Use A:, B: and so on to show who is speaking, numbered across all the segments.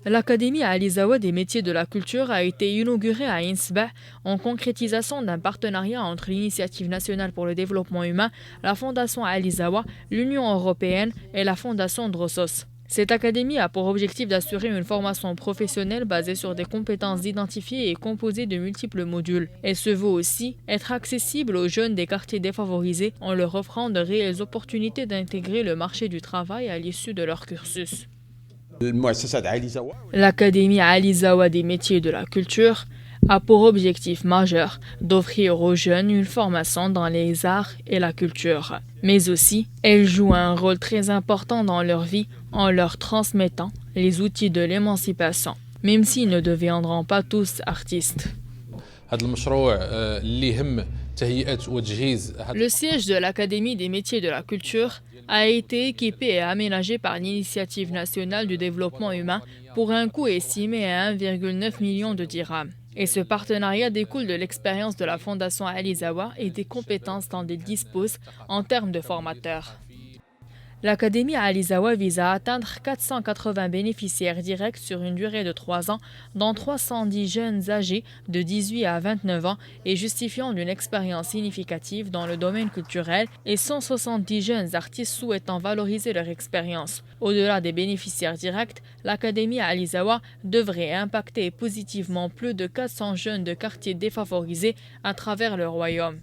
A: L'Académie Ali Zawa des métiers de la culture a été inaugurée à Innsbruck en concrétisation d'un partenariat entre l'Initiative nationale pour le développement humain, la Fondation Ali Zawa, l'Union européenne et la Fondation Drossos. Cette académie a pour objectif d'assurer une formation professionnelle basée sur des compétences identifiées et composée de multiples modules. Elle se veut aussi être accessible aux jeunes des quartiers défavorisés en leur offrant de réelles opportunités d'intégrer le marché du travail à l'issue de leur cursus. L'Académie Ali Zawa des métiers de la culture a pour objectif majeur d'offrir aux jeunes une formation dans les arts et la culture. Mais aussi, elle joue un rôle très important dans leur vie en leur transmettant les outils de l'émancipation, même s'ils ne deviendront pas tous artistes. Le siège de l'Académie des métiers de la culture a été équipé et aménagé par l'Initiative nationale du développement humain pour un coût estimé à 1,9 million de dirhams. Et ce partenariat découle de l'expérience de la Fondation Ali Zawa et des compétences dont elle dispose en termes de formateurs. L'Académie Ali Zawa vise à atteindre 480 bénéficiaires directs sur une durée de 3 ans, dont 310 jeunes âgés de 18 à 29 ans et justifiant d'une expérience significative dans le domaine culturel et 170 jeunes artistes souhaitant valoriser leur expérience. Au-delà des bénéficiaires directs, l'Académie Ali Zawa devrait impacter positivement plus de 400 jeunes de quartiers défavorisés à travers le royaume.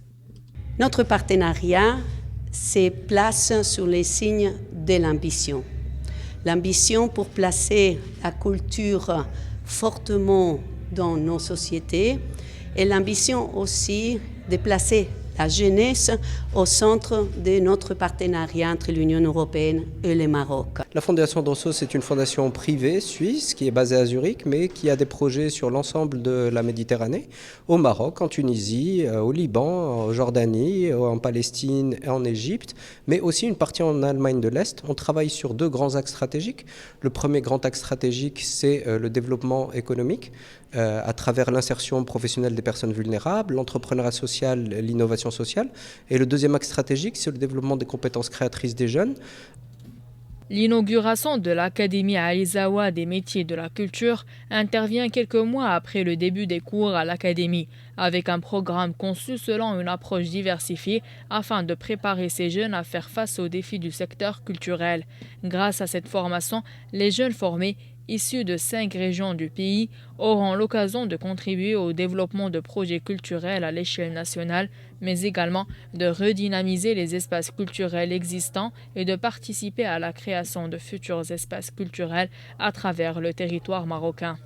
B: Notre partenariat se place sur les signes de l'ambition. L'ambition pour placer la culture fortement dans nos sociétés et l'ambition aussi de placer la jeunesse au centre de notre partenariat entre l'Union européenne et le Maroc.
C: La Fondation Drossos est une fondation privée suisse qui est basée à Zurich, mais qui a des projets sur l'ensemble de la Méditerranée, au Maroc, en Tunisie, au Liban, en Jordanie, en Palestine et en Égypte, mais aussi une partie en Allemagne de l'Est. On travaille sur 2 grands axes stratégiques. Le premier grand axe stratégique, c'est le développement économique, à travers l'insertion professionnelle des personnes vulnérables, l'entrepreneuriat social, l'innovation sociale. Et le deuxième axe stratégique, c'est le développement des compétences créatrices des jeunes.
A: L'inauguration de l'Académie Ali Zawa des métiers de la culture intervient quelques mois après le début des cours à l'Académie, avec un programme conçu selon une approche diversifiée afin de préparer ces jeunes à faire face aux défis du secteur culturel. Grâce à cette formation, les jeunes formés issus de 5 régions du pays auront l'occasion de contribuer au développement de projets culturels à l'échelle nationale, mais également de redynamiser les espaces culturels existants et de participer à la création de futurs espaces culturels à travers le territoire marocain.